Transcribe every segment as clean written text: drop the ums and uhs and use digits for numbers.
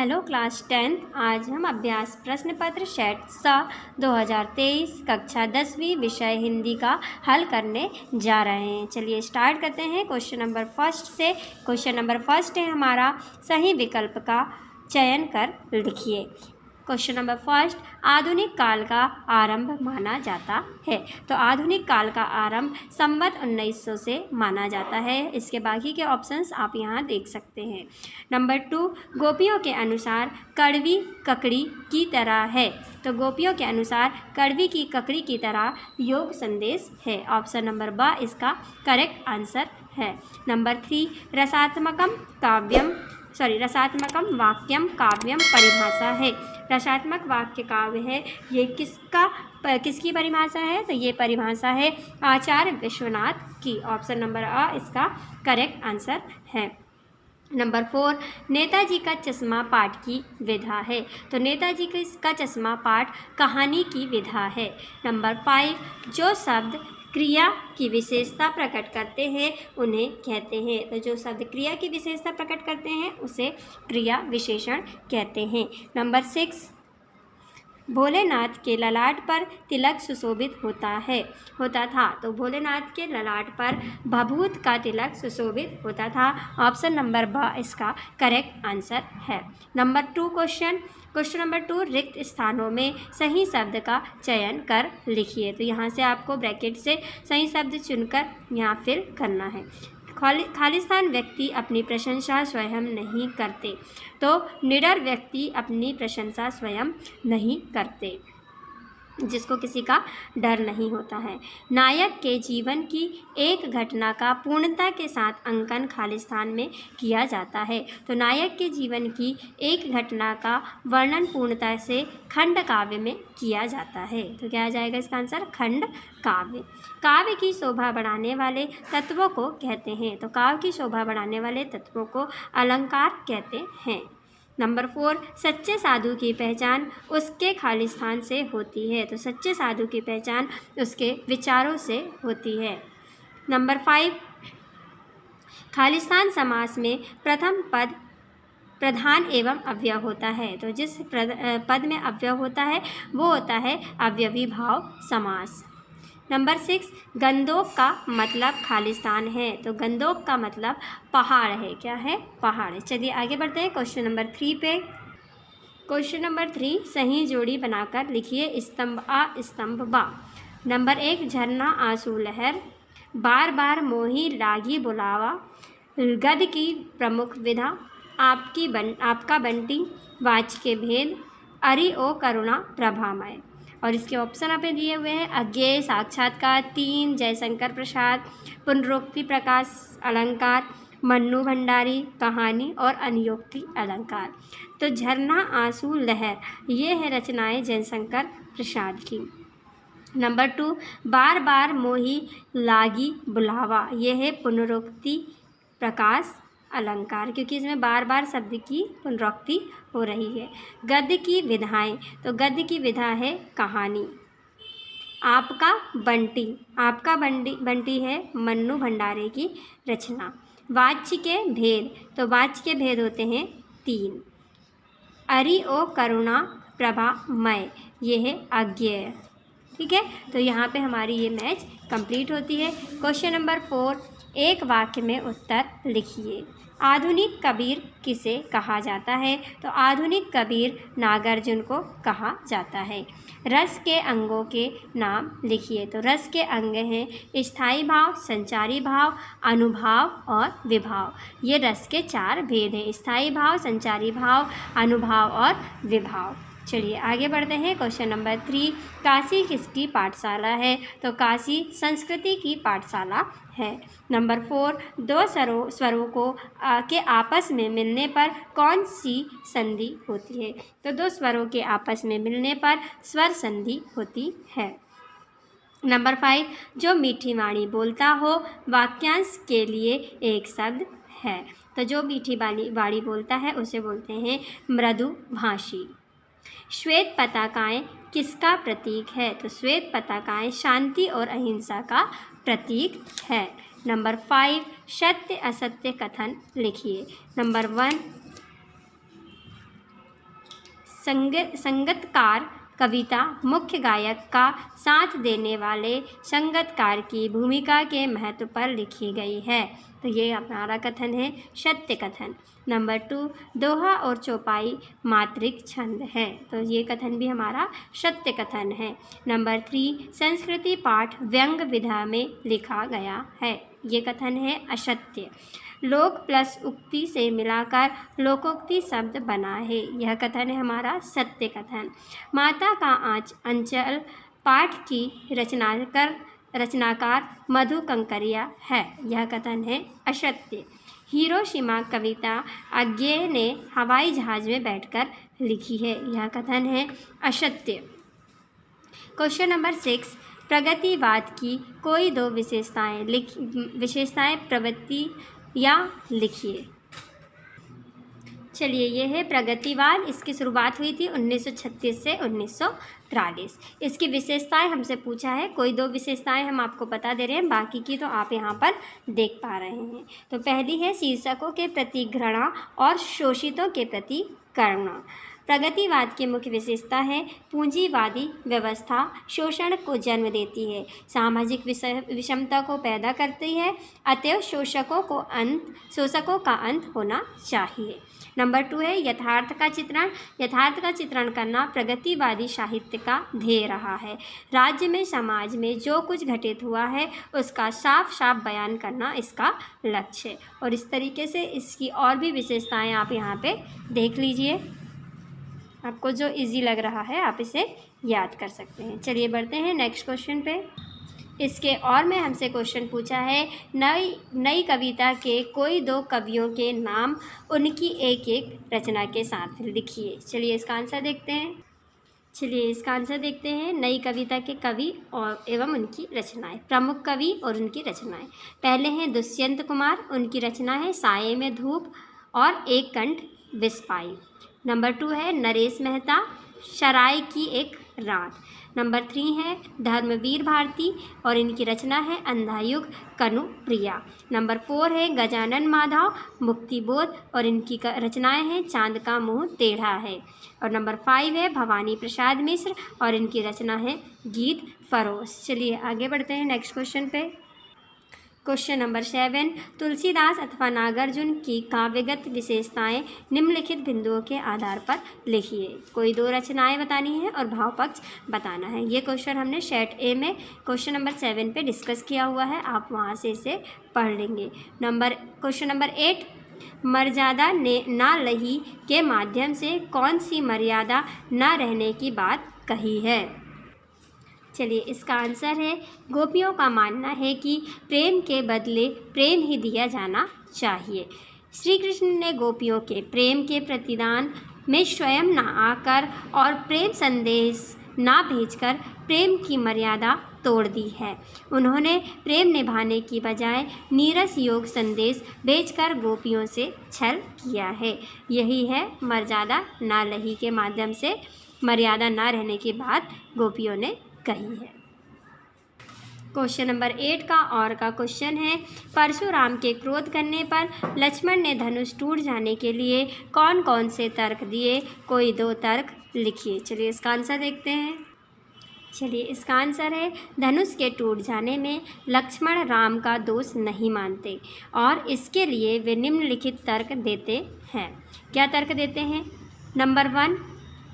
Hello class 10। आज हम अभ्यास प्रश्न पत्र सेट सा 2023 कक्षा 10वीं विषय हिंदी का हल करने जा रहे हैं। चलिए स्टार्ट करते हैं क्वेश्चन नंबर फर्स्ट से। क्वेश्चन नंबर फर्स्ट है हमारा, सही विकल्प का चयन कर लिखिए। क्वेश्चन नंबर फर्स्ट, आधुनिक काल का आरंभ माना जाता है। तो आधुनिक काल का आरंभ संवत 1900 से माना जाता है। इसके बाकी के ऑप्शंस आप यहाँ देख सकते हैं। नंबर 2, गोपियों के अनुसार कड़वी ककड़ी की तरह है। तो गोपियों के अनुसार कड़वी की ककड़ी की तरह योग संदेश है। ऑप्शन नंबर ब इसका करेक्ट आंसर है। नंबर 3, रसात्मकम वाक्यम काव्यम परिभाषा है। रसात्मक वाक्य काव्य है, ये किसकी परिभाषा है? तो ये परिभाषा है आचार्य विश्वनाथ की। ऑप्शन नंबर अ इसका करेक्ट आंसर है। नंबर 4, नेताजी का चश्मा पाठ की विधा है। तो नेताजी का चश्मा पाठ कहानी की विधा है। नंबर 5, जो शब्द क्रिया की विशेषता प्रकट करते हैं उन्हें कहते हैं। तो जो शब्द क्रिया की विशेषता प्रकट करते हैं उसे क्रिया विशेषण कहते हैं। नंबर 6, भोलेनाथ के ललाट पर तिलक सुशोभित होता था। तो भोलेनाथ के ललाट पर भभूत का तिलक सुशोभित होता था। ऑप्शन नंबर ब इसका करेक्ट आंसर है। नंबर 2 क्वेश्चन नंबर 2, रिक्त स्थानों में सही शब्द का चयन कर लिखिए। तो यहाँ से आपको ब्रैकेट से सही शब्द चुनकर यहाँ फिल करना है। खालिस्तान व्यक्ति अपनी प्रशंसा स्वयं नहीं करते। तो निडर व्यक्ति अपनी प्रशंसा स्वयं नहीं करते, जिसको किसी का डर नहीं होता है। नायक के जीवन की एक घटना का पूर्णता के साथ अंकन खालिस्तान में किया जाता है। तो नायक के जीवन की एक घटना का वर्णन पूर्णता से खंड काव्य में किया जाता है। तो क्या आ जाएगा इसका आंसर? खंड काव्य। काव्य की शोभा बढ़ाने वाले तत्वों को कहते हैं। तो काव्य की शोभा बढ़ाने वाले तत्वों को अलंकार कहते हैं। नंबर 4, सच्चे साधु की पहचान उसके खालिस्तान से होती है। तो सच्चे साधु की पहचान उसके विचारों से होती है। नंबर 5, खालिस्तान समास में प्रथम पद प्रधान एवं अव्यय होता है। तो जिस पद में अव्यय होता है वो होता है अव्ययी भाव समास। नंबर 6, गंदोक का मतलब खालिस्तान है। तो गंदोक का मतलब पहाड़ है। क्या है? पहाड़ है। चलिए आगे बढ़ते हैं क्वेश्चन नंबर 3 पे। क्वेश्चन नंबर 3, सही जोड़ी बनाकर लिखिए स्तंभ आ स्तंभ बा। नंबर 1, झरना आंसू लहर, बार बार मोही लागी बुलावा, गद की प्रमुख विधा, आपका बंटी, वाच के भेद, अरि ओ करुणा प्रभामय। और इसके ऑप्शन आप दिए हुए हैं अज्ञेय, साक्षात्कार, 3 जयशंकर प्रसाद, पुनरुक्ति प्रकाश अलंकार, मन्नू भंडारी, कहानी और अनुयोक्ति अलंकार। तो झरना आंसू लहर ये है रचनाएं जयशंकर प्रसाद की। नंबर 2, बार बार मोही लागी बुलावा ये है पुनरुक्ति प्रकाश अलंकार, क्योंकि इसमें बार बार शब्द की पुनरुक्ति हो रही है। गद्य की विधाएं, तो गद्य की विधा है कहानी। आपका बंटी है मन्नू भंडारे की रचना। वाच्य के भेद, तो वाच्य के भेद होते हैं 3। अरि ओ करुणा प्रभा मय ये है अज्ञेय। ठीक है, तो यहाँ पे हमारी ये मैच कंप्लीट होती है। क्वेश्चन नंबर 4, एक वाक्य में उत्तर लिखिए। आधुनिक कबीर किसे कहा जाता है? तो आधुनिक कबीर नागार्जुन को कहा जाता है। रस के अंगों के नाम लिखिए। तो रस के अंग हैं स्थायी भाव, संचारी भाव, अनुभाव और विभाव। ये रस के 4 भेद हैं, स्थायी भाव, संचारी भाव, अनुभाव और विभाव। चलिए आगे बढ़ते हैं। क्वेश्चन नंबर 3, काशी किसकी पाठशाला है? तो काशी संस्कृति की पाठशाला है। नंबर 4, 2 स्वरों को के आपस में मिलने पर कौन सी संधि होती है? तो 2 स्वरों के आपस में मिलने पर स्वर संधि होती है। नंबर 5, जो मीठी वाणी बोलता हो वाक्यांश के लिए एक शब्द है। तो जो मीठी वाणी बोलता है उसे बोलते हैं मृदुभाषी। श्वेत पताकाएं किसका प्रतीक है? तो श्वेत पताकाएं शांति और अहिंसा का प्रतीक है। नंबर 5, सत्य असत्य कथन लिखिए। नंबर 1, संगतकार कविता मुख्य गायक का साथ देने वाले संगतकार की भूमिका के महत्व पर लिखी गई है। तो ये हमारा कथन है सत्य कथन। नंबर 2, दोहा और चौपाई मात्रिक छंद है, तो ये कथन भी हमारा सत्य कथन है। नंबर 3, संस्कृति पाठ व्यंग विधा में लिखा गया है, ये कथन है असत्य। लोक प्लस उक्ति से मिलाकर लोकोक्ति शब्द बना है, यह कथन है हमारा सत्य कथन। माता का अंचल पाठ की रचनाकार मधु कंकरिया है, यह कथन है असत्य। हिरोशिमा कविता अज्ञेय ने हवाई जहाज में बैठकर लिखी है, यह कथन है असत्य। क्वेश्चन नंबर 6, प्रगतिवाद की कोई 2 विशेषताएं प्रवृत्ति या लिखिए। चलिए, ये है प्रगतिवाद। इसकी शुरुआत हुई थी 1936 से 1943। इसकी विशेषताएं हमसे पूछा है, कोई 2 विशेषताएं हम आपको बता दे रहे हैं, बाकी की तो आप यहाँ पर देख पा रहे हैं। तो पहली है शीर्षकों के प्रति घृणा और शोषितों के प्रति करुणा। प्रगतिवाद की मुख्य विशेषता है पूंजीवादी व्यवस्था शोषण को जन्म देती है, सामाजिक विषमता को पैदा करती है, अतएव शोषकों का अंत होना चाहिए। नंबर 2 है यथार्थ का चित्रण। यथार्थ का चित्रण करना प्रगतिवादी साहित्य का ध्येय रहा है। राज्य में समाज में जो कुछ घटित हुआ है उसका साफ साफ बयान करना इसका लक्ष्य है। और इस तरीके से इसकी और भी विशेषताएं आप यहाँ पे देख लीजिए, आपको जो इजी लग रहा है आप इसे याद कर सकते हैं। चलिए बढ़ते हैं नेक्स्ट क्वेश्चन पे। इसके और में हमसे क्वेश्चन पूछा है नई कविता के कोई 2 कवियों के नाम उनकी एक एक रचना के साथ लिखिए। चलिए इसका आंसर देखते हैं। नई कविता के कवि और एवं उनकी रचनाएं, प्रमुख कवि और उनकी रचनाएं। पहले हैं दुष्यंत कुमार, उनकी रचना है साये में धूप और एक कंठ विस्पाई। नंबर 2 है नरेश मेहता, शराय की एक रात। नंबर 3 है धर्मवीर भारती और इनकी रचना है अंधायुग कनुप्रिया। नंबर 4 है गजानन माधव, मुक्तिबोध और इनकी रचनाएं हैं चांद का मुंह टेढ़ा है। और नंबर 5 है भवानी प्रसाद मिश्र और इनकी रचना है गीत फरोश। चलिए आगे बढ़ते हैं नेक्स्ट क्वेश्चन पे। क्वेश्चन नंबर 7, तुलसीदास अथवा नागार्जुन की काव्यगत विशेषताएं निम्नलिखित बिंदुओं के आधार पर लिखिए। कोई 2 रचनाएं बतानी है और भाव पक्ष बताना है। ये क्वेश्चन हमने सेट ए में क्वेश्चन नंबर 7 पे डिस्कस किया हुआ है, आप वहां से इसे पढ़ लेंगे। क्वेश्चन नंबर 8, मर्यादा ने ना लही के माध्यम से कौन सी मर्यादा ना रहने की बात कही है। चलिए इसका आंसर है गोपियों का मानना है कि प्रेम के बदले प्रेम ही दिया जाना चाहिए। श्री कृष्ण ने गोपियों के प्रेम के प्रतिदान में स्वयं न आकर और प्रेम संदेश ना भेजकर प्रेम की मर्यादा तोड़ दी है। उन्होंने प्रेम निभाने की बजाय नीरस योग संदेश भेजकर गोपियों से छल किया है। यही है मर्यादा ना लही के माध्यम से मर्यादा ना रहने की बात गोपियों ने कही है। क्वेश्चन नंबर 8 का और का क्वेश्चन है परशुराम के क्रोध करने पर लक्ष्मण ने धनुष टूट जाने के लिए कौन कौन से तर्क दिए। कोई 2 तर्क लिखिए। चलिए इसका आंसर देखते हैं। चलिए इसका आंसर है धनुष के टूट जाने में लक्ष्मण राम का दोष नहीं मानते और इसके लिए वे निम्नलिखित तर्क देते हैं। क्या तर्क देते हैं? नंबर 1,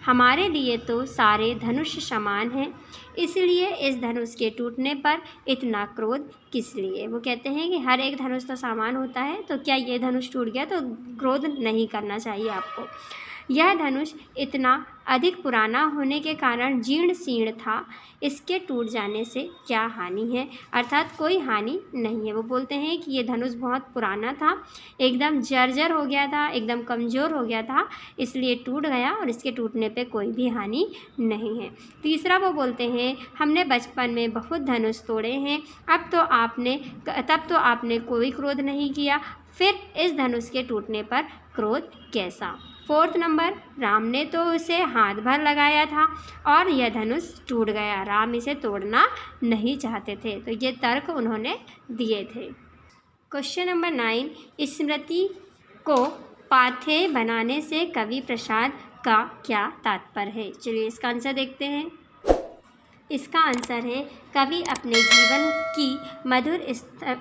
हमारे लिए तो सारे धनुष समान हैं, इसलिए इस धनुष के टूटने पर इतना क्रोध किस लिए। वो कहते हैं कि हर एक धनुष तो समान होता है, तो क्या ये धनुष टूट गया तो क्रोध नहीं करना चाहिए आपको। यह धनुष इतना अधिक पुराना होने के कारण जीर्ण शीर्ण था, इसके टूट जाने से क्या हानि है, अर्थात कोई हानि नहीं है। वो बोलते हैं कि ये धनुष बहुत पुराना था, एकदम जर्जर हो गया था, एकदम कमज़ोर हो गया था, इसलिए टूट गया और इसके टूटने पे कोई भी हानि नहीं है। तीसरा वो बोलते हैं हमने बचपन में बहुत धनुष तोड़े हैं, तब तो आपने कोई क्रोध नहीं किया, फिर इस धनुष के टूटने पर क्रोध कैसा। 4 नंबर, राम ने तो उसे हाथ भर लगाया था और यह धनुष टूट गया, राम इसे तोड़ना नहीं चाहते थे। तो ये तर्क उन्होंने दिए थे। क्वेश्चन नंबर 9, स्मृति को पाथे बनाने से कवि प्रसाद का क्या तात्पर्य है? चलिए इसका आंसर देखते हैं। इसका आंसर है कवि अपने जीवन की मधुर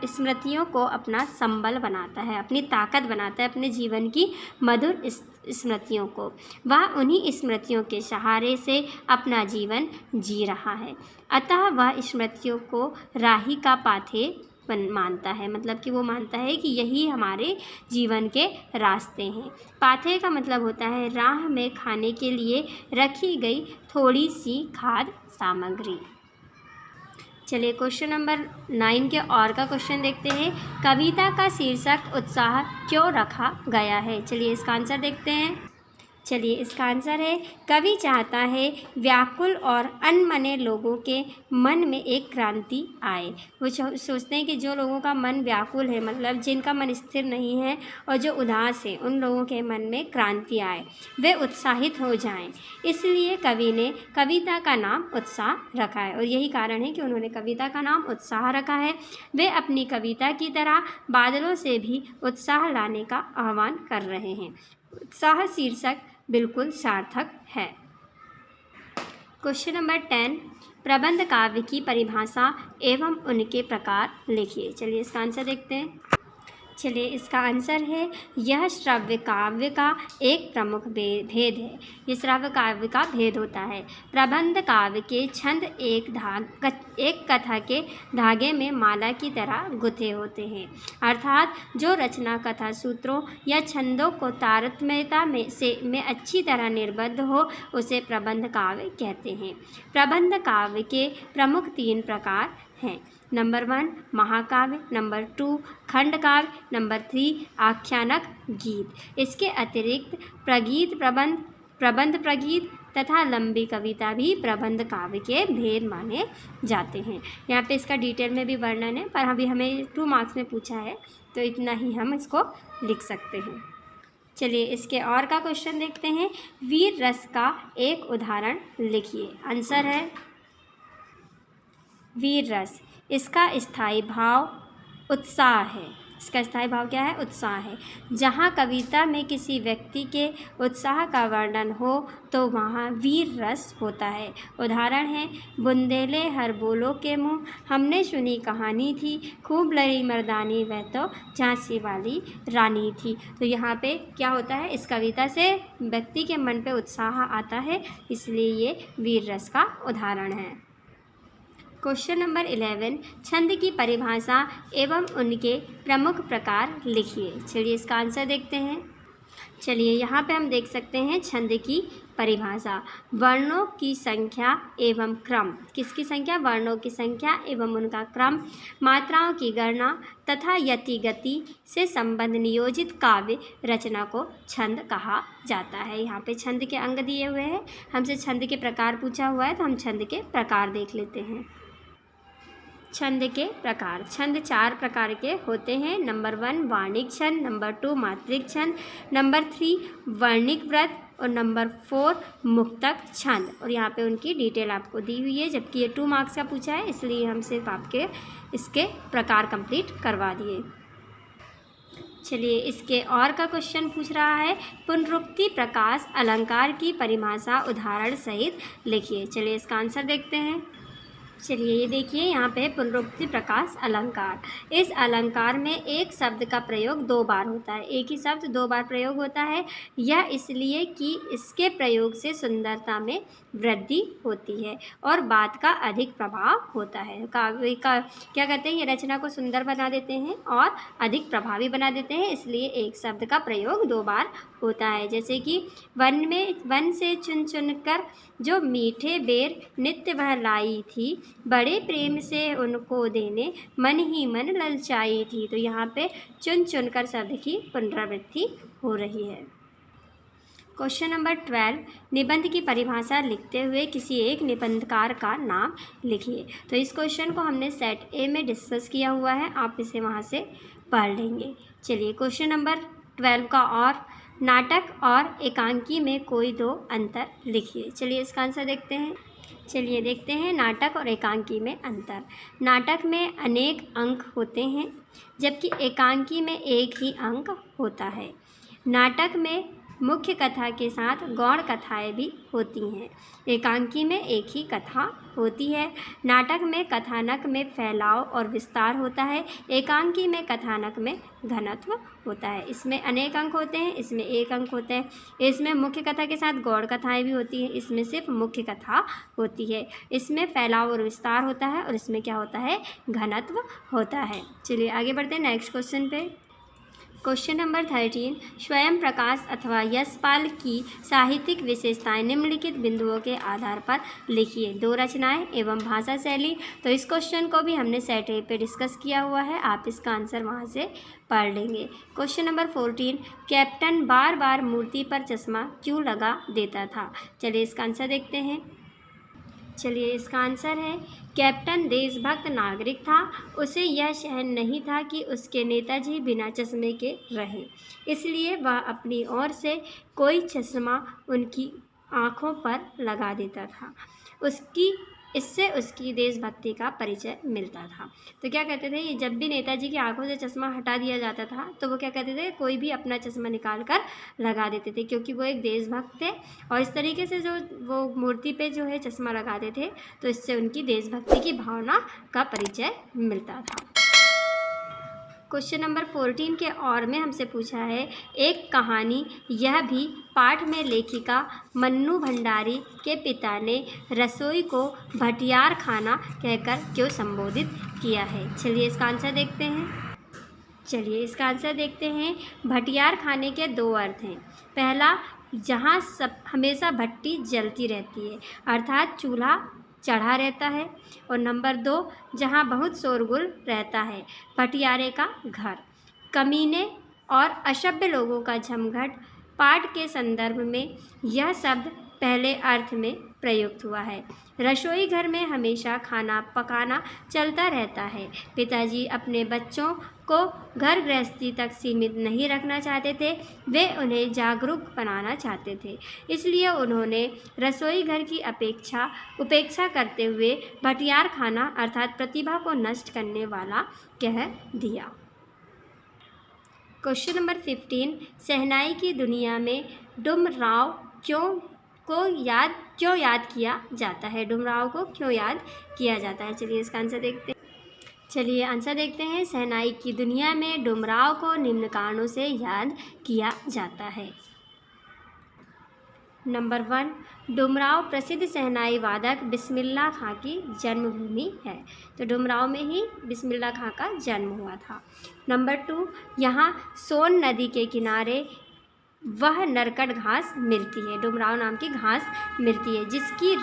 स्मृतियों को अपना संबल बनाता है, अपनी ताकत बनाता है अपने जीवन की मधुर स्मृतियों को। वह उन्हीं स्मृतियों के सहारे से अपना जीवन जी रहा है, अतः वह स्मृतियों को राही का पाथे मानता है। मतलब कि वो मानता है कि यही हमारे जीवन के रास्ते हैं। पाथे का मतलब होता है राह में खाने के लिए रखी गई थोड़ी सी खाद्य सामग्री। चलिए क्वेश्चन नंबर 9 के और का क्वेश्चन देखते हैं। कविता का शीर्षक उत्साह क्यों रखा गया है? चलिए इसका आंसर देखते हैं। चलिए इसका आंसर है कवि चाहता है व्याकुल और अनमने लोगों के मन में एक क्रांति आए। वो सोचते हैं कि जो लोगों का मन व्याकुल है, मतलब जिनका मन स्थिर नहीं है और जो उदास है, उन लोगों के मन में क्रांति आए, वे उत्साहित हो जाएं। इसलिए कवि ने कविता का नाम उत्साह रखा है और यही कारण है कि उन्होंने कविता का नाम उत्साह रखा है। वे अपनी कविता की तरह बादलों से भी उत्साह लाने का आह्वान कर रहे हैं। उत्साह शीर्षक बिल्कुल सार्थक है। क्वेश्चन नंबर 10, प्रबंध काव्य की परिभाषा एवं उनके प्रकार लिखिए। चलिए इसका आंसर देखते हैं। चलिए इसका आंसर है यह श्रव्य काव्य का एक प्रमुख भेद है। ये श्रव्य काव्य का भेद होता है। प्रबंध काव्य के छंद एक कथा के धागे में माला की तरह गुथे होते हैं, अर्थात जो रचना कथा सूत्रों या छंदों को तारतम्यता में अच्छी तरह निर्बद्ध हो उसे प्रबंध काव्य कहते हैं। प्रबंध काव्य के प्रमुख 3 प्रकार हैं। नंबर 1 महाकाव्य, नंबर 2 खंडकाव्य, नंबर 3 आख्यानक गीत। इसके अतिरिक्त प्रगीत प्रबंध प्रगीत तथा लंबी कविता भी प्रबंध काव्य के भेद माने जाते हैं। यहाँ पे इसका डिटेल में भी वर्णन है, पर अभी हमें 2 मार्क्स में पूछा है तो इतना ही हम इसको लिख सकते हैं। चलिए इसके और का क्वेश्चन देखते हैं। वीर रस का एक उदाहरण लिखिए। आंसर है वीर रस। इसका स्थायी भाव उत्साह है। इसका स्थायी भाव क्या है? उत्साह है। जहाँ कविता में किसी व्यक्ति के उत्साह का वर्णन हो तो वहाँ वीर रस होता है। उदाहरण है बुंदेले हर बोलो के मुँह, हमने सुनी कहानी थी, खूब लड़ी मर्दानी वह तो झांसी वाली रानी थी। तो यहाँ पे क्या होता है? इस कविता से व्यक्ति के मन पे उत्साह आता है, इसलिए ये वीर रस का उदाहरण है। क्वेश्चन नंबर 11, छंद की परिभाषा एवं उनके प्रमुख प्रकार लिखिए। चलिए इसका आंसर देखते हैं। चलिए यहाँ पे हम देख सकते हैं छंद की परिभाषा। वर्णों की संख्या एवं क्रम। किसकी संख्या? वर्णों की संख्या एवं उनका क्रम। मात्राओं की गणना तथा यति गति से संबंध नियोजित काव्य रचना को छंद कहा जाता है। यहाँ पे छंद के अंग दिए हुए हैं। हमसे छंद के प्रकार पूछा हुआ है तो हम छंद के प्रकार देख लेते हैं। छंद के प्रकार। छंद 4 प्रकार के होते हैं। नंबर 1 वार्णिक छंद, नंबर 2 मात्रिक छंद, नंबर 3 वर्णिक व्रत और नंबर 4 मुक्तक छंद। और यहाँ पे उनकी डिटेल आपको दी हुई है, जबकि ये 2 मार्क्स का पूछा है, इसलिए हम सिर्फ आपके इसके प्रकार कंप्लीट करवा दिए। चलिए इसके और का क्वेश्चन पूछ रहा है पुनरुक्ति प्रकाश अलंकार की परिभाषा उदाहरण सहित लिखिए। चलिए इसका आंसर देखते हैं। चलिए ये देखिए यहाँ पे पुनरुक्ति प्रकाश अलंकार। इस अलंकार में एक शब्द का प्रयोग 2 बार होता है। एक ही शब्द 2 बार प्रयोग होता है। यह इसलिए कि इसके प्रयोग से सुंदरता में वृद्धि होती है और बात का अधिक प्रभाव होता है। काव्य का क्या करते हैं? ये रचना को सुंदर बना देते हैं और अधिक प्रभावी बना देते हैं, इसलिए एक शब्द का प्रयोग 2 बार होता है। जैसे कि वन से चुन चुन कर जो मीठे बेर नित्य वह लाई थी, बड़े प्रेम से उनको देने मन ही मन ललचाई थी। तो यहाँ पे चुन चुन कर शब्द की पुनरावृत्ति हो रही है। क्वेश्चन नंबर 12, निबंध की परिभाषा लिखते हुए किसी एक निबंधकार का नाम लिखिए। तो इस क्वेश्चन को हमने सेट ए में डिस्कस किया हुआ है, आप इसे वहाँ से पढ़ लेंगे। चलिए क्वेश्चन नंबर 12 का और नाटक और एकांकी में कोई 2 अंतर लिखिए। चलिए इसका आंसर देखते हैं। चलिए देखते हैं नाटक और एकांकी में अंतर। नाटक में अनेक अंक होते हैं, जबकि एकांकी में एक ही अंक होता है। नाटक में मुख्य कथा के साथ गौण कथाएं भी होती हैं। एकांकी में एक ही कथा होती है। नाटक में कथानक में फैलाव और विस्तार होता है। एकांकी में कथानक में घनत्व होता है। इसमें अनेक अंक होते हैं, इसमें एक अंक होते हैं। इसमें मुख्य कथा के साथ गौण कथाएं भी होती हैं, इसमें सिर्फ मुख्य कथा होती है। इसमें फैलाव और विस्तार होता है और इसमें क्या होता है, घनत्व होता है। चलिए आगे बढ़ते हैं नेक्स्ट क्वेश्चन पे। क्वेश्चन नंबर 13, स्वयं प्रकाश अथवा यशपाल की साहित्यिक विशेषताएं निम्नलिखित बिंदुओं के आधार पर लिखिए। 2 रचनाएं एवं भाषा शैली। तो इस क्वेश्चन को भी हमने सेट पे डिस्कस किया हुआ है, आप इसका आंसर वहां से पढ़ लेंगे। क्वेश्चन नंबर 14, कैप्टन बार बार मूर्ति पर चश्मा क्यों लगा देता था। चलिए इसका आंसर देखते हैं। चलिए इसका आंसर है, कैप्टन देशभक्त नागरिक था। उसे यह सहन नहीं था कि उसके नेताजी बिना चश्मे के रहें, इसलिए वह अपनी ओर से कोई चश्मा उनकी आँखों पर लगा देता था। इससे उसकी देशभक्ति का परिचय मिलता था। तो क्या कहते थे, ये जब भी नेताजी की आंखों से चश्मा हटा दिया जाता था तो वो क्या कहते थे, कोई भी अपना चश्मा निकाल कर लगा देते थे, क्योंकि वो एक देशभक्त थे और इस तरीके से जो वो मूर्ति पे जो है चश्मा लगाते थे तो इससे उनकी देशभक्ति की भावना का परिचय मिलता था। क्वेश्चन नंबर 14 के और में हमसे पूछा है, एक कहानी यह भी पाठ में लेखिका मन्नू भंडारी के पिता ने रसोई को भटियार खाना कहकर क्यों संबोधित किया है। चलिए इसका आंसर देखते हैं। भटियार खाने के 2 अर्थ हैं। पहला, जहाँ हमेशा भट्टी जलती रहती है, अर्थात चूल्हा चढ़ा रहता है। और नंबर 2, जहाँ बहुत शोरगुल रहता है, भटियारे का घर। कमीने और असभ्य लोगों का झमघट पाठ के संदर्भ में यह शब्द पहले अर्थ में प्रयुक्त हुआ है। रसोई घर में हमेशा खाना पकाना चलता रहता है। पिताजी अपने बच्चों को घर गृहस्थी तक सीमित नहीं रखना चाहते थे, वे उन्हें जागरूक बनाना चाहते थे। इसलिए उन्होंने रसोई घर की उपेक्षा करते हुए भटियार खाना अर्थात प्रतिभा को नष्ट करने वाला कह दिया। क्वेश्चन नंबर 15, शहनाई की दुनिया में डुमराव क्यों याद किया जाता है। डुमराव को क्यों याद किया जाता है। चलिए इसका आंसर देखते हैं। शहनाई की दुनिया में डुमराव को निम्न कारणों से याद किया जाता है। नंबर 1, डुमराव प्रसिद्ध शहनाई वादक बिस्मिल्लाह खां की जन्मभूमि है। तो डुमराव में ही बिस्मिल्लाह खां का जन्म हुआ था। नंबर 2, यहाँ सोन नदी के किनारे वह नरकट घास मिलती है। डुमराव नाम की घास मिलती है जिसकी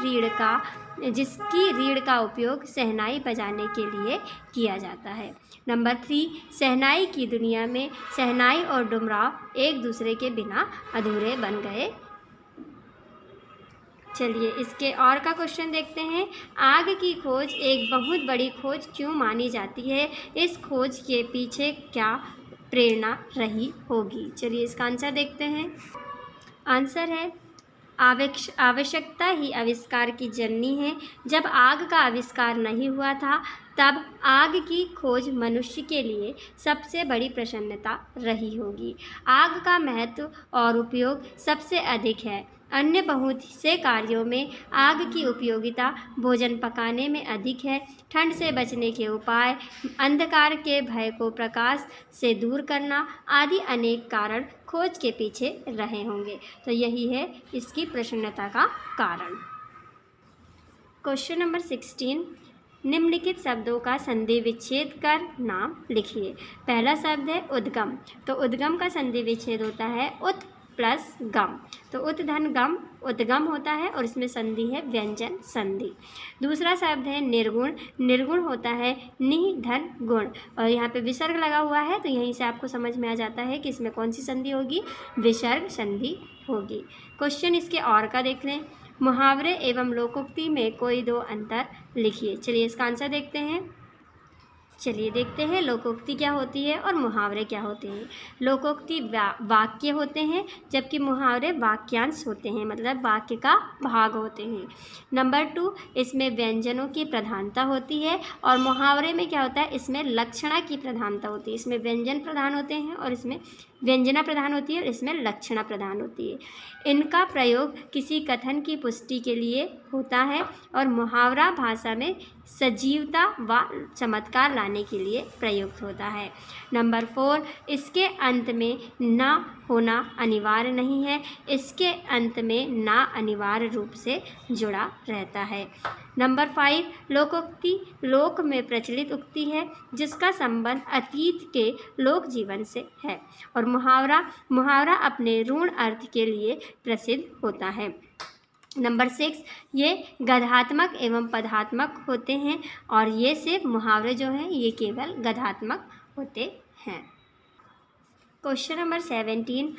रीढ़ का उपयोग शहनाई बजाने के लिए किया जाता है। नंबर 3, शहनाई की दुनिया में शहनाई और डुमराव एक दूसरे के बिना अधूरे बन गए। चलिए इसके और का क्वेश्चन देखते हैं। आग की खोज एक बहुत बड़ी खोज क्यों मानी जाती है। इस खोज के पीछे क्या प्रेरणा रही होगी। चलिए इसका आंसर देखते हैं। आंसर है, आवश्यकता ही आविष्कार की जननी है। जब आग का आविष्कार नहीं हुआ था तब आग की खोज मनुष्य के लिए सबसे बड़ी प्रसन्नता रही होगी। आग का महत्व और उपयोग सबसे अधिक है। अन्य बहुत से कार्यों में आग की उपयोगिता भोजन पकाने में अधिक है। ठंड से बचने के उपाय, अंधकार के भय को प्रकाश से दूर करना आदि अनेक कारण खोज के पीछे रहे होंगे। तो यही है इसकी प्रसन्नता का कारण। क्वेश्चन नंबर 16, निम्नलिखित शब्दों का संधि विच्छेद कर नाम लिखिए। पहला शब्द है उद्गम। तो उद्गम का संधि विच्छेद होता है उत प्लस गम। तो उत धन गम उद्गम होता है और इसमें संधि है व्यंजन संधि। दूसरा शब्द है निर्गुण। निर्गुण होता है नि धन गुण और यहाँ पे विसर्ग लगा हुआ है, तो यहीं से आपको समझ में आ जाता है कि इसमें कौन सी संधि होगी, विसर्ग संधि होगी। क्वेश्चन इसके और का देख लें। मुहावरे एवं लोकोक्ति में कोई 2 अंतर लिखिए। चलिए इसका आंसर देखते हैं। चलिए देखते हैं लोकोक्ति क्या होती है और मुहावरे क्या होते हैं। लोकोक्ति वाक्य होते हैं, जबकि मुहावरे वाक्यांश होते हैं, मतलब वाक्य का भाग होते हैं। नंबर 2, इसमें व्यंजनों की प्रधानता होती है और मुहावरे में क्या होता है, इसमें लक्षणा की प्रधानता होती है। इसमें व्यंजन प्रधान होते हैं और इसमें व्यंजना प्रधान होती है और इसमें लक्षणा प्रधान होती है। इनका प्रयोग किसी कथन की पुष्टि के लिए होता है और मुहावरा भाषा में सजीवता व चमत्कार लाने के लिए प्रयुक्त होता है। नंबर 4, इसके अंत में ना होना अनिवार्य नहीं है, इसके अंत में ना अनिवार्य रूप से जुड़ा रहता है। नंबर 5, लोकोक्ति लोक में प्रचलित उक्ति है जिसका संबंध अतीत के लोक जीवन से है और मुहावरा अपने ऋण अर्थ के लिए प्रसिद्ध होता है। नंबर 6, ये गद्यात्मक एवं पदात्मक होते हैं और ये सिर्फ मुहावरे जो हैं ये केवल गद्यात्मक होते हैं। क्वेश्चन नंबर 17,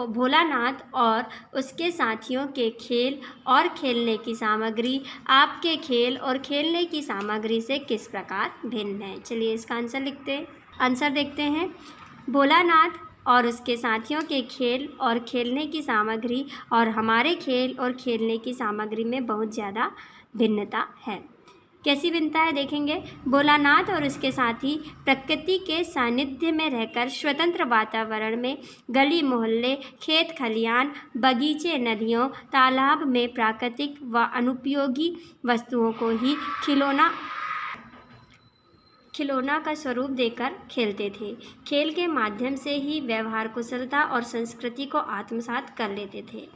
भोलानाथ और उसके साथियों के खेल और खेलने की सामग्री आपके खेल और खेलने की सामग्री से किस प्रकार भिन्न है। चलिए इसका आंसर देखते हैं। भोलानाथ और उसके साथियों के खेल और खेलने की सामग्री और हमारे खेल और खेलने की सामग्री में बहुत ज़्यादा भिन्नता है। कैसी भिन्नता है देखेंगे। भोलानाथ और उसके साथी प्रकृति के सानिध्य में रहकर स्वतंत्र वातावरण में गली मोहल्ले, खेत खलियान, बगीचे, नदियों, तालाब में प्राकृतिक व अनुपयोगी वस्तुओं को ही खिलौना का स्वरूप देकर खेलते थे। खेल के माध्यम से ही व्यवहार कुशलता और संस्कृति को आत्मसात कर लेते थे।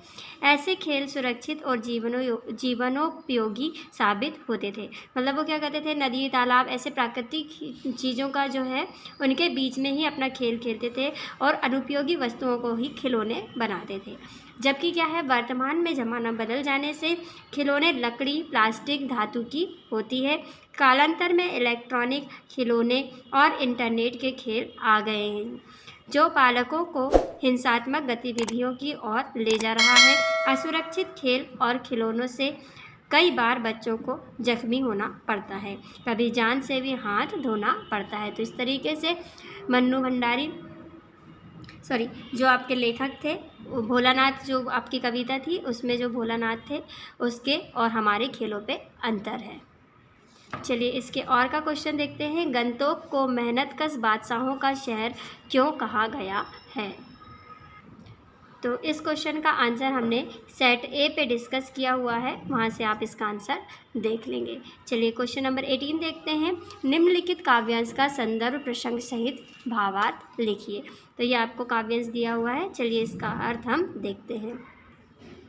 ऐसे खेल सुरक्षित और जीवनोपयोगी साबित होते थे। मतलब वो क्या करते थे, नदी तालाब ऐसे प्राकृतिक चीज़ों का जो है उनके बीच में ही अपना खेल खेलते थे और अनुपयोगी वस्तुओं को ही खिलौने बनाते थे। जबकि क्या है, वर्तमान में ज़माना बदल जाने से खिलौने लकड़ी, प्लास्टिक, धातु की होती है। कालांतर में इलेक्ट्रॉनिक खिलौने और इंटरनेट के खेल आ गए हैं जो पालकों को हिंसात्मक गतिविधियों की ओर ले जा रहा है। असुरक्षित खेल और खिलौनों से कई बार बच्चों को जख्मी होना पड़ता है, कभी जान से भी हाथ धोना पड़ता है। तो इस तरीके से जो आपके लेखक थे भोलानाथ, जो आपकी कविता थी उसमें जो भोलानाथ थे उसके और हमारे खेलों पे अंतर है। चलिए इसके और का क्वेश्चन देखते हैं। गंतोक को मेहनतकश बादशाहों का शहर क्यों कहा गया है। तो इस क्वेश्चन का आंसर हमने सेट ए पे डिस्कस किया हुआ है, वहाँ से आप इसका आंसर देख लेंगे। चलिए क्वेश्चन नंबर 18 देखते हैं। निम्नलिखित काव्यांश का संदर्भ प्रसंग सहित भावार्थ लिखिए। तो ये आपको काव्यांश दिया हुआ है, चलिए इसका अर्थ हम देखते हैं।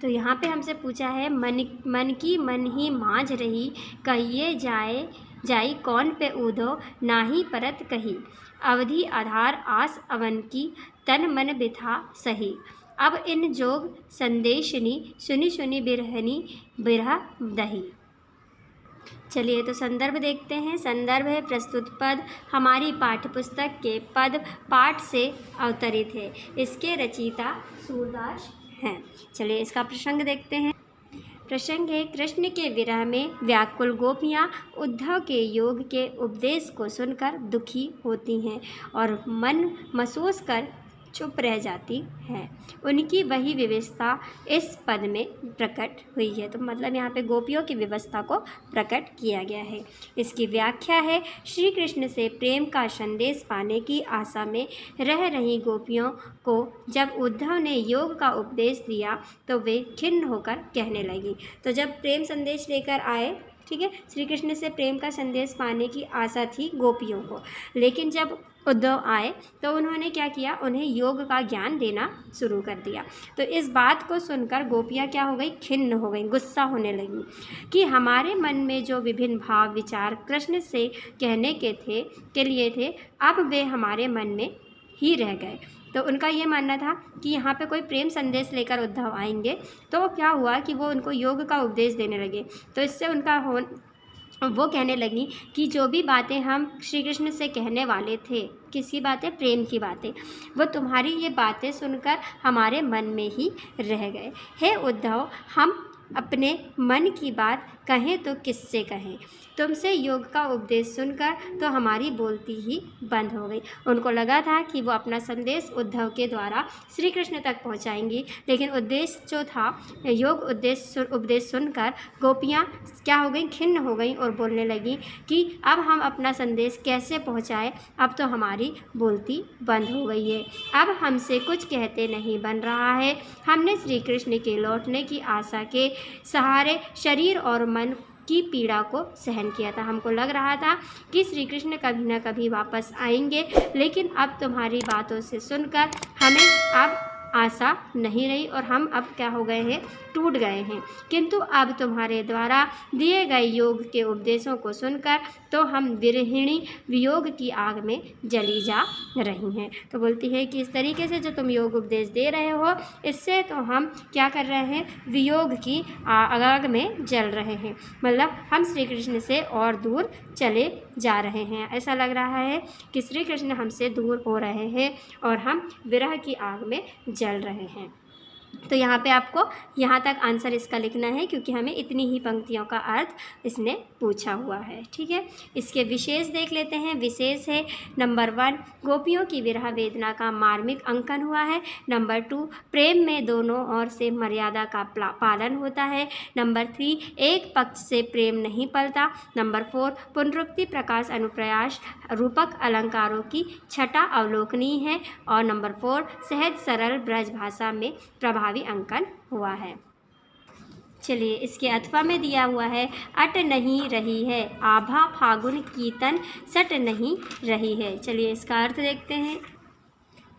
तो यहाँ पे हमसे पूछा है, मन की मन ही मांझ रही, कहिए जाई कौन पे ऊधो, नाही परत कही, अवधि आधार आस अवन की, तन मन बिथा सही, अब इन जोग संदेशनी, सुनी सुनी बिरहनी बिरह दही। चलिए तो संदर्भ देखते हैं। संदर्भ है प्रस्तुत पद हमारी पाठ्यपुस्तक के पद पाठ से अवतरित है। इसके रचयिता सूरदास हैं। चलिए इसका प्रसंग देखते हैं। प्रसंग है, कृष्ण के विरह में व्याकुल गोपियाँ उद्धव के योग के उपदेश को सुनकर दुखी होती हैं और मन मसोस कर चुप रह जाती हैं। उनकी वही व्यवस्था इस पद में प्रकट हुई है। तो मतलब यहाँ पे गोपियों की व्यवस्था को प्रकट किया गया है। इसकी व्याख्या है, श्री कृष्ण से प्रेम का संदेश पाने की आशा में रह रही गोपियों को जब उद्धव ने योग का उपदेश दिया तो वे खिन्न होकर कहने लगी। तो जब प्रेम संदेश लेकर आए, ठीक है, श्री कृष्ण से प्रेम का संदेश पाने की आशा थी गोपियों को, लेकिन जब उद्धव आए तो उन्होंने क्या किया, उन्हें योग का ज्ञान देना शुरू कर दिया। तो इस बात को सुनकर गोपियाँ क्या हो गई, खिन्न हो गई, गुस्सा होने लगी कि हमारे मन में जो विभिन्न भाव विचार कृष्ण से कहने के लिए थे अब वे हमारे मन में ही रह गए। तो उनका ये मानना था कि यहाँ पे कोई प्रेम संदेश लेकर उद्धव आएंगे, तो क्या हुआ कि वो उनको योग का उपदेश देने लगे। तो इससे वो कहने लगी कि जो भी बातें हम श्री कृष्ण से कहने वाले थे, किसकी बातें, प्रेम की बातें, वो तुम्हारी ये बातें सुनकर हमारे मन में ही रह गए। हे उद्धव, हम अपने मन की बात कहें तो किससे कहें। तुमसे योग का उपदेश सुनकर तो हमारी बोलती ही बंद हो गई। उनको लगा था कि वो अपना संदेश उद्धव के द्वारा श्री कृष्ण तक पहुंचाएंगी, लेकिन उद्देश्य जो था योग उपदेश सुनकर गोपियाँ क्या हो गई, खिन्न हो गई और बोलने लगी कि अब हम अपना संदेश कैसे पहुंचाएं, अब तो हमारी बोलती बंद हो गई है, अब हमसे कुछ कहते नहीं बन रहा है। हमने श्री कृष्ण के लौटने की आशा के सहारे शरीर और मन की पीड़ा को सहन किया था। हमको लग रहा था कि श्री कृष्ण कभी ना कभी वापस आएंगे, लेकिन अब तुम्हारी बातों से सुनकर हमें अब आशा नहीं रही और हम अब क्या हो गए हैं, टूट गए हैं। किंतु अब तुम्हारे द्वारा दिए गए योग के उपदेशों को सुनकर तो हम विरहिणी वियोग की आग में जली जा रही हैं। तो बोलती है कि इस तरीके से जो तुम योग उपदेश दे रहे हो, इससे तो हम क्या कर रहे हैं, वियोग की आग में जल रहे हैं, मतलब हम श्री कृष्ण से और दूर चले जा रहे हैं। ऐसा लग रहा है कि श्री कृष्ण हमसे दूर हो रहे हैं और हम विरह की आग में जल रहे हैं। तो यहाँ पे आपको यहाँ तक आंसर इसका लिखना है, क्योंकि हमें इतनी ही पंक्तियों का अर्थ इसने पूछा हुआ है। ठीक है, इसके विशेष देख लेते हैं। विशेष है नंबर 1, गोपियों की विरह वेदना का मार्मिक अंकन हुआ है। नंबर 2, प्रेम में दोनों ओर से मर्यादा का पालन होता है। नंबर 3, एक पक्ष से प्रेम नहीं पलता। नंबर 4, पुनरुक्ति प्रकाश अनुप्रयास रूपक अलंकारों की छटा अवलोकनीय है। और नंबर 4, सहज सरल ब्रज भाषा में प्रभावी अंकन हुआ है। चलिए, इसके अथवा में दिया हुआ है, अट नहीं रही है आभा फागुन की तन सट नहीं रही है। चलिए इसका अर्थ देखते हैं।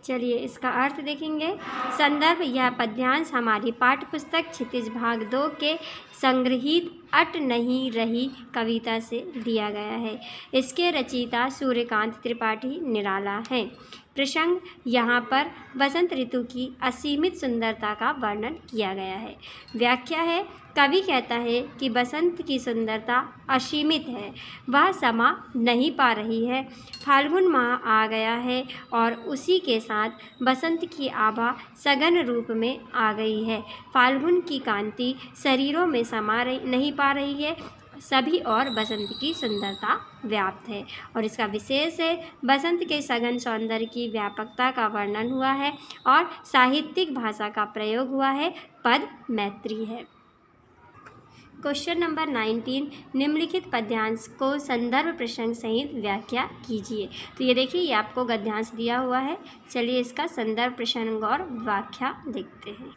चलिए इसका अर्थ देखेंगे। संदर्भ, यह पद्यांश हमारी पाठ्य पुस्तक क्षितिज भाग 2 के संग्रहित अट नहीं रही कविता से दिया गया है। इसके रचयिता सूर्यकांत त्रिपाठी निराला हैं। प्रसंग, यहाँ पर बसंत ऋतु की असीमित सुंदरता का वर्णन किया गया है। व्याख्या है, कवि कहता है कि बसंत की सुंदरता असीमित है, वह समा नहीं पा रही है। फाल्गुन माह आ गया है और उसी के साथ बसंत की आभा सघन रूप में आ गई है। फाल्गुन की कांति शरीरों में समा नहीं पा रही है, सभी और बसंत की सुंदरता व्याप्त है। और इसका विशेष है, बसंत के सघन सौंदर्य की व्यापकता का वर्णन हुआ है और साहित्यिक भाषा का प्रयोग हुआ है, पद मैत्री है। क्वेश्चन नंबर 19, निम्नलिखित पद्यांश को संदर्भ प्रसंग सहित व्याख्या कीजिए। तो ये देखिए, ये आपको गद्यांश दिया हुआ है। चलिए इसका संदर्भ प्रसंग और व्याख्या देखते हैं।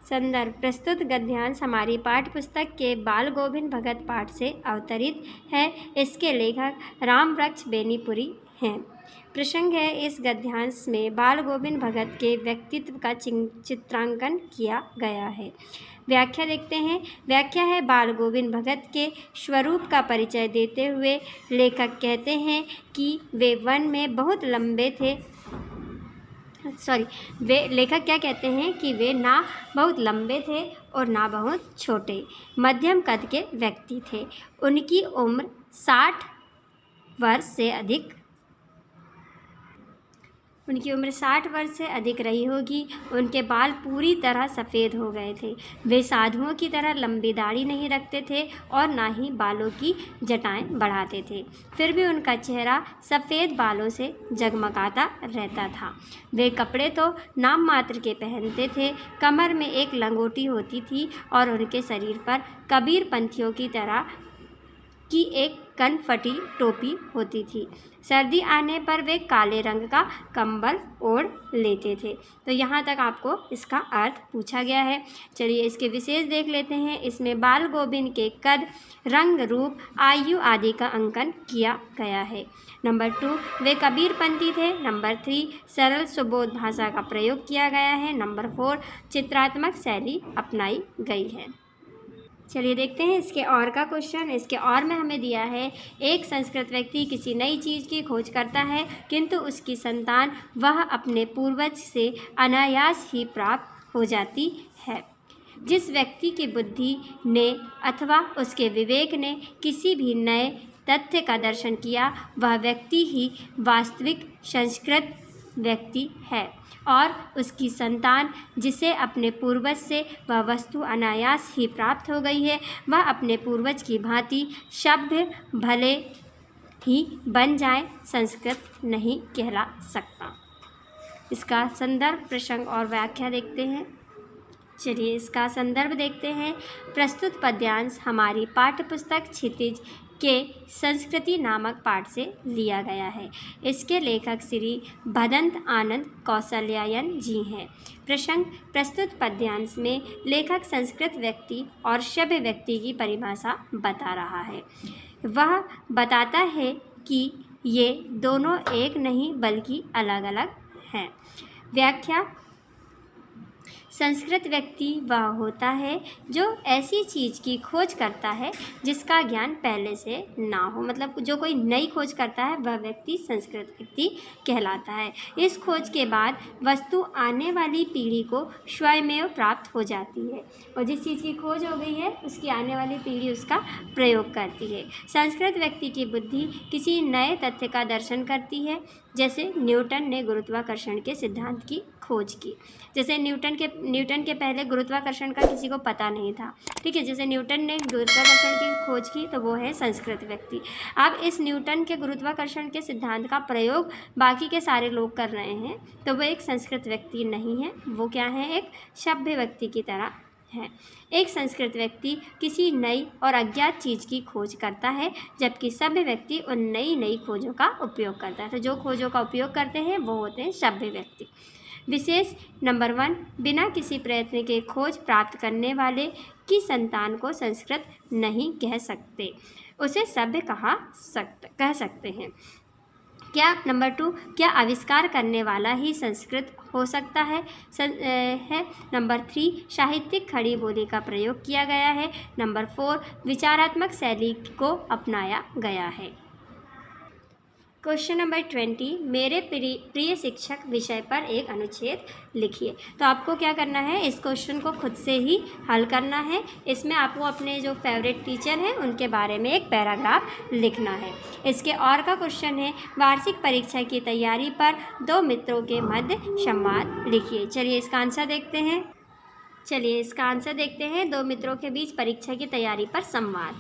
संदर्भ, प्रस्तुत गद्यांश हमारी पाठ्य पुस्तक के बाल गोविंद भगत पाठ से अवतरित है। इसके लेखक रामवृक्ष बेनीपुरी हैं। प्रसंग है, इस गद्यांश में बाल गोविंद भगत के व्यक्तित्व का चित्रांकन किया गया है। व्याख्या देखते हैं। व्याख्या है, बाल गोविंद भगत के स्वरूप का परिचय देते हुए लेखक कहते हैं कि वे वन में बहुत लंबे थे। लेखक क्या कहते हैं कि वे ना बहुत लंबे थे और ना बहुत छोटे, मध्यम कद के व्यक्ति थे। उनकी उम्र 60 वर्ष से अधिक रही होगी। उनके बाल पूरी तरह सफ़ेद हो गए थे। वे साधुओं की तरह लंबी दाढ़ी नहीं रखते थे और ना ही बालों की जटाएं बढ़ाते थे। फिर भी उनका चेहरा सफ़ेद बालों से जगमगाता रहता था। वे कपड़े तो नाम मात्र के पहनते थे। कमर में एक लंगोटी होती थी और उनके शरीर पर कबीर पंथियों की तरह की एक कनफटी टोपी होती थी। सर्दी आने पर वे काले रंग का कंबल ओढ़ लेते थे। तो यहाँ तक आपको इसका अर्थ पूछा गया है। चलिए इसके विशेष देख लेते हैं। इसमें बाल गोविंद के कद, रंग, रूप, आयु आदि का अंकन किया गया है। नंबर 2, वे कबीरपंथी थे। नंबर 3, सरल सुबोध भाषा का प्रयोग किया गया है। नंबर 4, चित्रात्मक शैली अपनाई गई है। चलिए देखते हैं इसके और का क्वेश्चन। इसके और में हमें दिया है, एक संस्कृत व्यक्ति किसी नई चीज़ की खोज करता है, किंतु उसकी संतान वह अपने पूर्वज से अनायास ही प्राप्त हो जाती है। जिस व्यक्ति की बुद्धि ने अथवा उसके विवेक ने किसी भी नए तथ्य का दर्शन किया, वह व्यक्ति ही वास्तविक संस्कृत व्यक्ति है और उसकी संतान जिसे अपने पूर्वज से वह वस्तु अनायास ही प्राप्त हो गई है, वह अपने पूर्वज की भांति सभ्य भले ही बन जाए, संस्कृत नहीं कहला सकता। इसका संदर्भ, प्रसंग और व्याख्या देखते हैं। चलिए इसका संदर्भ देखते हैं। प्रस्तुत पद्यांश हमारी पाठ्यपुस्तक क्षितिज के संस्कृति नामक पाठ से लिया गया है। इसके लेखक श्री भदंत आनंद कौशल्यायन जी हैं। प्रसंग, प्रस्तुत पद्यांश में लेखक संस्कृत व्यक्ति और सभ्य व्यक्ति की परिभाषा बता रहा है। वह बताता है कि ये दोनों एक नहीं बल्कि अलग अलग हैं। व्याख्या, संस्कृत व्यक्ति वह होता है जो ऐसी चीज़ की खोज करता है जिसका ज्ञान पहले से ना हो, मतलब जो कोई नई खोज करता है वह व्यक्ति संस्कृत व्यक्ति कहलाता है। इस खोज के बाद वस्तु आने वाली पीढ़ी को स्वयमेव प्राप्त हो जाती है और जिस चीज़ की खोज हो गई है उसकी आने वाली पीढ़ी उसका प्रयोग करती है। संस्कृत व्यक्ति की बुद्धि किसी नए तथ्य का दर्शन करती है, जैसे न्यूटन ने गुरुत्वाकर्षण के सिद्धांत की खोज की। जैसे न्यूटन के पहले गुरुत्वाकर्षण का किसी को पता नहीं था, ठीक है। जैसे न्यूटन ने गुरुत्वाकर्षण की खोज की तो वो है संस्कृत व्यक्ति। अब इस न्यूटन के गुरुत्वाकर्षण के सिद्धांत का प्रयोग बाकी के सारे लोग कर रहे हैं तो वो एक संस्कृत व्यक्ति नहीं है, वो क्या है, एक सभ्य व्यक्ति की तरह है। एक संस्कृत व्यक्ति किसी नई और अज्ञात चीज़ की खोज करता है, जबकि सभ्य व्यक्ति उन नई खोजों का उपयोग करता है। तो जो खोजों का उपयोग करते हैं वो होते हैं सभ्य व्यक्ति। विशेष नंबर 1, बिना किसी प्रयत्न के खोज प्राप्त करने वाले की संतान को संस्कृत नहीं कह सकते, उसे सभ्य कह सकते हैं। क्या नंबर 2, क्या आविष्कार करने वाला ही संस्कृत हो सकता है? नंबर 3, साहित्यिक खड़ी बोली का प्रयोग किया गया है। नंबर 4, विचारात्मक शैली को अपनाया गया है। क्वेश्चन नंबर 20, मेरे प्रिय शिक्षक विषय पर एक अनुच्छेद लिखिए। तो आपको क्या करना है, इस क्वेश्चन को खुद से ही हल करना है। इसमें आपको अपने जो फेवरेट टीचर हैं उनके बारे में एक पैराग्राफ लिखना है। इसके और का क्वेश्चन है, वार्षिक परीक्षा की तैयारी पर दो मित्रों के मध्य संवाद लिखिए। चलिए इसका आंसर देखते हैं। दो मित्रों के बीच परीक्षा की तैयारी पर संवाद।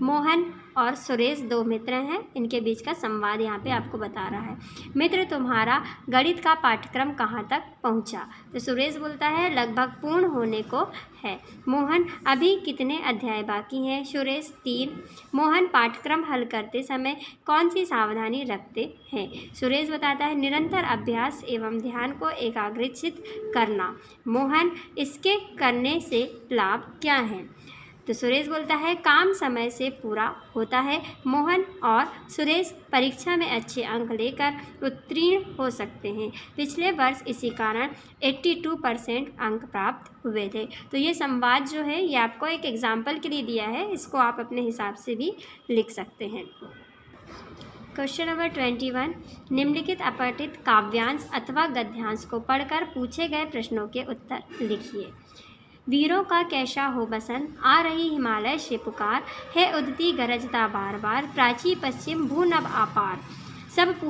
मोहन और सुरेश दो मित्र हैं, इनके बीच का संवाद यहाँ पे आपको बता रहा है। मित्र, तुम्हारा गणित का पाठ्यक्रम कहाँ तक पहुँचा? तो सुरेश बोलता है लगभग पूर्ण होने को है। मोहन, अभी कितने अध्याय बाकी हैं? सुरेश, 3। मोहन, पाठ्यक्रम हल करते समय कौन सी सावधानी रखते हैं? सुरेश बताता है निरंतर अभ्यास एवं ध्यान को एकाग्रचित करना। मोहन, इसके करने से लाभ क्या है? तो सुरेश बोलता है काम समय से पूरा होता है। मोहन और सुरेश परीक्षा में अच्छे अंक लेकर उत्तीर्ण हो सकते हैं। पिछले वर्ष इसी कारण 82% अंक प्राप्त हुए थे। तो ये संवाद जो है ये आपको एक एग्जाम्पल के लिए दिया है, इसको आप अपने हिसाब से भी लिख सकते हैं। क्वेश्चन नंबर 21, निम्नलिखित अपठित काव्यांश अथवा गद्यांश को पढ़कर पूछे गए प्रश्नों के उत्तर लिखिए। वीरों का कैसा हो बसंत, आ रही हिमालय से पुकार, है उदती गरजता बार बार, प्राची पश्चिम भूनभ आपार, सब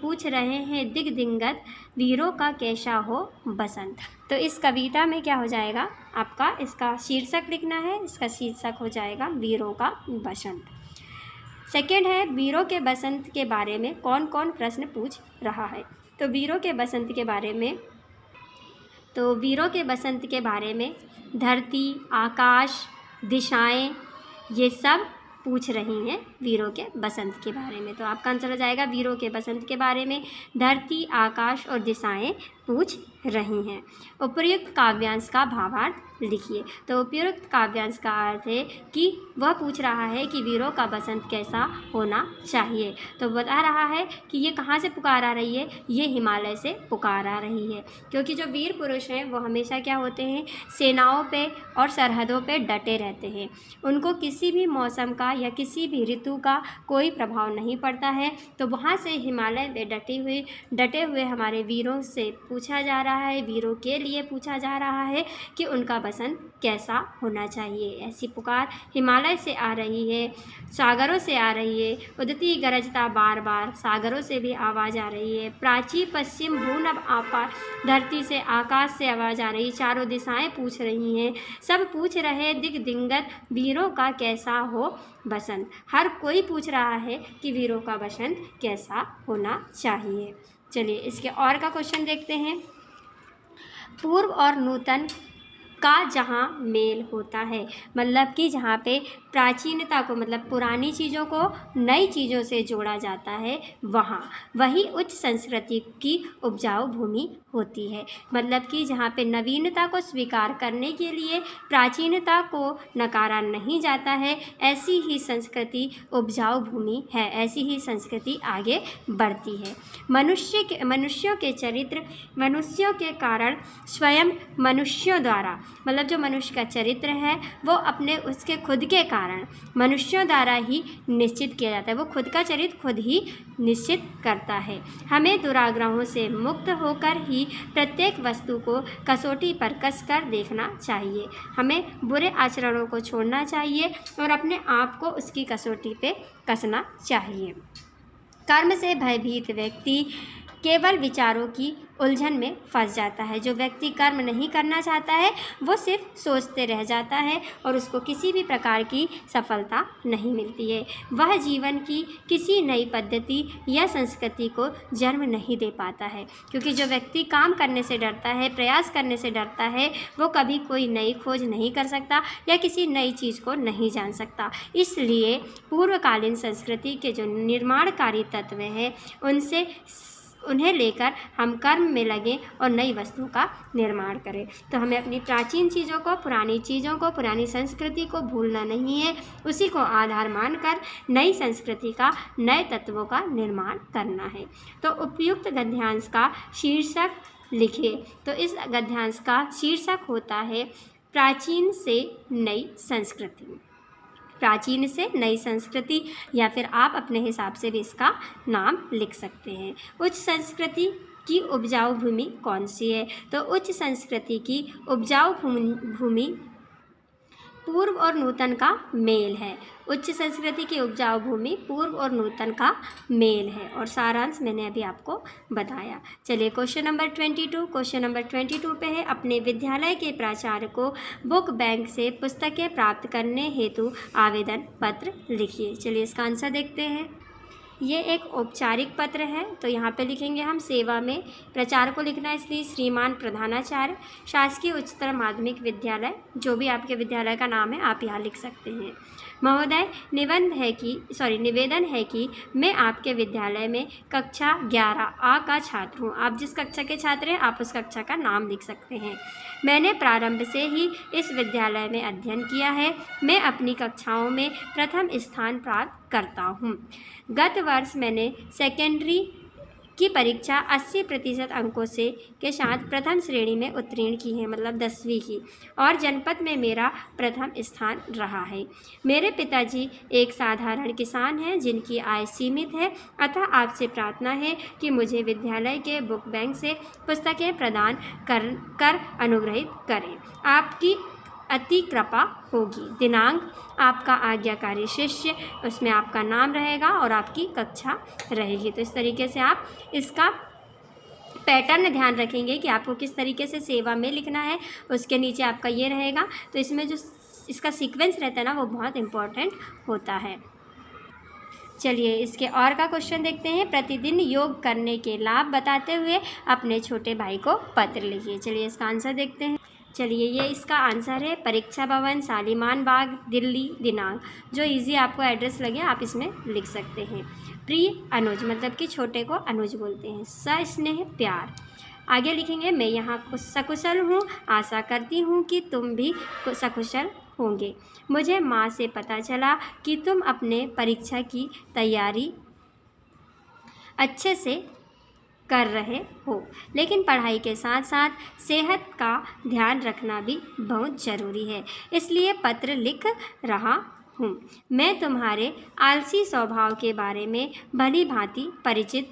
पूछ रहे हैं दिग्दिगंत, वीरों का कैसा हो बसंत। तो इस कविता में क्या हो जाएगा आपका, इसका शीर्षक लिखना है। इसका शीर्षक हो जाएगा वीरों का बसंत। सेकेंड है, वीरों के बसंत के बारे में कौन कौन प्रश्न पूछ रहा है? तो वीरों के बसंत के बारे में धरती, आकाश, दिशाएं, ये सब पूछ रही हैं वीरों के बसंत के बारे में। तो आपका आंसर हो जाएगा वीरों के बसंत के बारे में धरती, आकाश और दिशाएं पूछ रही हैं। उपर्युक्त काव्यांश का भावार्थ लिखिए। तो उपयुक्त काव्यांश का अर्थ है कि वह पूछ रहा है कि वीरों का बसंत कैसा होना चाहिए। तो बता रहा है कि ये कहाँ से पुकार आ रही है, ये हिमालय से पुकार आ रही है, क्योंकि जो वीर पुरुष हैं वो हमेशा क्या होते हैं, सेनाओं पे और सरहदों पे डटे रहते हैं। उनको किसी भी मौसम का या किसी भी ऋतु का कोई प्रभाव नहीं पड़ता है। तो वहाँ से हिमालय में डटे हुए हमारे वीरों से पूछा जा रहा है, वीरों के लिए पूछा जा रहा है कि उनका बसंत कैसा होना चाहिए। ऐसी पुकार हिमालय से आ रही है, सागरों से आ रही है, उदती गरजता बार बार सागरों से भी आवाज़ आ रही है। प्राची पश्चिम भूनभ आपार, धरती से आकाश से आवाज़ आ रही, चारों दिशाएं पूछ रही हैं, सब पूछ रहे दिग दिगंत वीरों का कैसा हो बसंत। हर कोई पूछ रहा है कि वीरों का बसंत कैसा होना चाहिए। चलिए इसके और का क्वेश्चन देखते हैं। पूर्व और नूतन का जहाँ मेल होता है, मतलब कि जहाँ पे प्राचीनता को मतलब पुरानी चीज़ों को नई चीज़ों से जोड़ा जाता है, वहाँ वही उच्च संस्कृति की उपजाऊ भूमि होती है। मतलब कि जहाँ पे नवीनता को स्वीकार करने के लिए प्राचीनता को नकारा नहीं जाता है, ऐसी ही संस्कृति उपजाऊ भूमि है, ऐसी ही संस्कृति आगे बढ़ती है। मनुष्यों के चरित्र मनुष्यों के कारण स्वयं मनुष्यों द्वारा, मतलब जो मनुष्य का चरित्र है वो अपने उसके खुद के कारण मनुष्यों द्वारा ही निश्चित किया जाता है। वो खुद का चरित्र खुद ही निश्चित करता है। हमें दुराग्रहों से मुक्त होकर ही प्रत्येक वस्तु को कसौटी पर कस कर देखना चाहिए। हमें बुरे आचरणों को छोड़ना चाहिए और अपने आप को उसकी कसौटी पे कसना चाहिए। कर्म से भयभीत व्यक्ति केवल विचारों की उलझन में फंस जाता है। जो व्यक्ति कर्म नहीं करना चाहता है वो सिर्फ सोचते रह जाता है और उसको किसी भी प्रकार की सफलता नहीं मिलती है। वह जीवन की किसी नई पद्धति या संस्कृति को जन्म नहीं दे पाता है, क्योंकि जो व्यक्ति काम करने से डरता है, प्रयास करने से डरता है, वो कभी कोई नई खोज नहीं कर सकता या किसी नई चीज़ को नहीं जान सकता। इसलिए पूर्वकालीन संस्कृति के जो निर्माणकारी तत्व हैं उन्हें लेकर हम कर्म में लगें और नई वस्तु का निर्माण करें। तो हमें अपनी प्राचीन चीज़ों को, पुरानी चीज़ों को, पुरानी संस्कृति को भूलना नहीं है, उसी को आधार मानकर नई संस्कृति का, नए तत्वों का निर्माण करना है। तो उपयुक्त गद्यांश का शीर्षक लिखिए। तो इस गद्यांश का शीर्षक होता है प्राचीन से नई संस्कृति। प्राचीन से नई संस्कृति, या फिर आप अपने हिसाब से भी इसका नाम लिख सकते हैं। उच्च संस्कृति की उपजाऊ भूमि कौन सी है? तो उच्च संस्कृति की उपजाऊ भूमि पूर्व और नूतन का मेल है। उच्च संस्कृति की उपजाऊ भूमि पूर्व और नूतन का मेल है, और सारांश मैंने अभी आपको बताया। चलिए क्वेश्चन नंबर 22। क्वेश्चन नंबर 22 पे है, अपने विद्यालय के प्राचार्य को बुक बैंक से पुस्तकें प्राप्त करने हेतु आवेदन पत्र लिखिए। चलिए इसका आंसर देखते हैं। ये एक औपचारिक पत्र है, तो यहाँ पे लिखेंगे हम सेवा में। प्रचार को लिखना है, इसलिए श्रीमान प्रधानाचार्य, शासकीय उच्चतर माध्यमिक विद्यालय, जो भी आपके विद्यालय का नाम है आप यहाँ लिख सकते हैं। महोदय, निवेदन है कि मैं आपके विद्यालय में कक्षा 11A का छात्र हूँ। आप जिस कक्षा के छात्र हैं आप उस कक्षा का नाम लिख सकते हैं। मैंने प्रारंभ से ही इस विद्यालय में अध्ययन किया है। मैं अपनी कक्षाओं में प्रथम स्थान प्राप्त करता हूँ। गत वर्ष मैंने सेकेंडरी की परीक्षा 80% अंकों से के साथ प्रथम श्रेणी में उत्तीर्ण की है, मतलब 10वीं की, और जनपद में मेरा प्रथम स्थान रहा है। मेरे पिताजी एक साधारण किसान हैं जिनकी आय सीमित है, अतः आपसे प्रार्थना है कि मुझे विद्यालय के बुक बैंक से पुस्तकें प्रदान कर अनुग्रहित करें। आपकी अति कृपा होगी। दिनांक आपका आज्ञाकारी शिष्य, उसमें आपका नाम रहेगा और आपकी कक्षा रहेगी। तो इस तरीके से आप इसका पैटर्न ध्यान रखेंगे कि आपको किस तरीके से सेवा में लिखना है, उसके नीचे आपका ये रहेगा। तो इसमें जो इसका सीक्वेंस रहता है ना, वो बहुत इम्पोर्टेंट होता है। चलिए इसके और का क्वेश्चन देखते हैं। प्रतिदिन योग करने के लाभ बताते हुए अपने छोटे भाई को पत्र लिखिए। चलिए इसका आंसर देखते हैं। चलिए ये इसका आंसर है, परीक्षा भवन, शालीमार बाग, दिल्ली। दिनांक जो इजी आपको एड्रेस लगे आप इसमें लिख सकते हैं। प्रिय अनुज, मतलब कि छोटे को अनुज बोलते हैं। सस्नेह प्यार। आगे लिखेंगे, मैं यहाँ सकुशल हूँ, आशा करती हूँ कि तुम भी सकुशल होंगे। मुझे माँ से पता चला कि तुम अपने परीक्षा की तैयारी अच्छे से कर रहे हो, लेकिन पढ़ाई के साथ साथ सेहत का ध्यान रखना भी बहुत ज़रूरी है, इसलिए पत्र लिख रहा हूँ। मैं तुम्हारे आलसी स्वभाव के बारे में भली भांति परिचित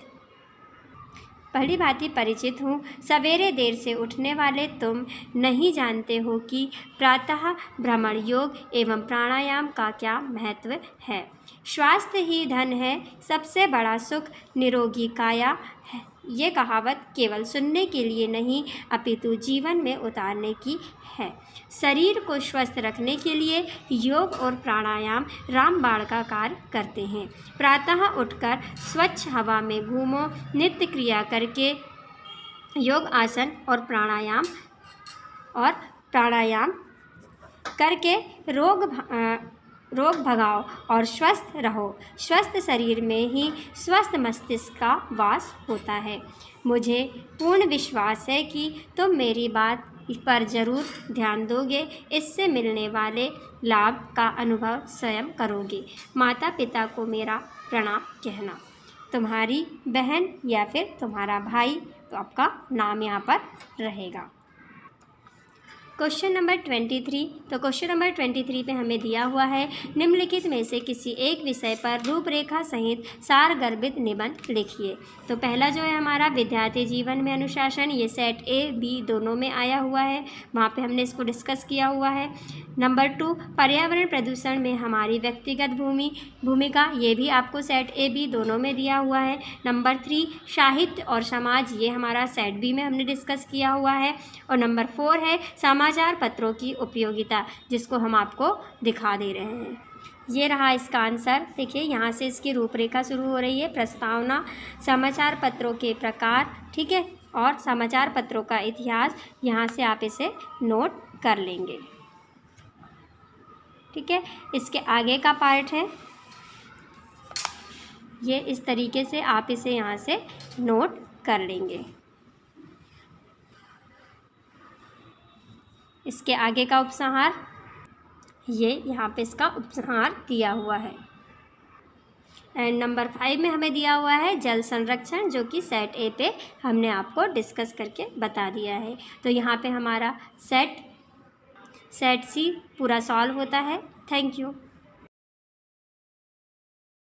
भली भांति परिचित हूँ। सवेरे देर से उठने वाले तुम नहीं जानते हो कि प्रातः भ्रमण योग एवं प्राणायाम का क्या महत्व है। स्वास्थ्य ही धन है, सबसे बड़ा सुख निरोगी काया है। ये कहावत केवल सुनने के लिए नहीं अपितु जीवन में उतारने की है। शरीर को स्वस्थ रखने के लिए योग और प्राणायाम रामबाण का कार्य करते हैं। प्रातः उठकर स्वच्छ हवा में घूमो, नित्य क्रिया करके योग आसन और प्राणायाम करके रोग भगाओ और स्वस्थ रहो। स्वस्थ शरीर में ही स्वस्थ मस्तिष्क का वास होता है। मुझे पूर्ण विश्वास है कि तुम मेरी बात पर जरूर ध्यान दोगे, इससे मिलने वाले लाभ का अनुभव स्वयं करोगे। माता पिता को मेरा प्रणाम कहना। तुम्हारी बहन या फिर तुम्हारा भाई, तो आपका नाम यहाँ पर रहेगा। Question number 23। तो क्वेश्चन नंबर 23 पे हमें दिया हुआ है, निम्नलिखित में से किसी एक विषय पर रूपरेखा सहित सारगर्भित निबंध लिखिए। तो पहला जो है हमारा विद्यार्थी जीवन में अनुशासन, ये सेट ए बी दोनों में आया हुआ है, वहाँ पे हमने इसको डिस्कस किया हुआ है। नंबर 2 पर्यावरण प्रदूषण में हमारी व्यक्तिगत भूमिका, ये भी आपको सेट ए बी दोनों में दिया हुआ है। नंबर 3 साहित्य और समाज, ये हमारा सेट बी में हमने डिस्कस किया हुआ है। और नंबर 4 है समाचार पत्रों की उपयोगिता, जिसको हम आपको दिखा दे रहे हैं। ये रहा इसका आंसर। देखिए यहाँ से इसकी रूपरेखा शुरू हो रही है, प्रस्तावना, समाचार पत्रों के प्रकार, ठीक है, और समाचार पत्रों का इतिहास। यहाँ से आप इसे नोट कर लेंगे, ठीक है। इसके आगे का पार्ट है ये, इस तरीके से आप इसे यहाँ से नोट कर लेंगे। इसके आगे का उपसंहार, ये यहाँ पे इसका उपसंहार दिया हुआ है। एंड नंबर 5 में हमें दिया हुआ है जल संरक्षण, जो कि सेट ए पे हमने आपको डिस्कस करके बता दिया है। तो यहाँ पे हमारा सेट सी पूरा सॉल्व होता है। Thank you.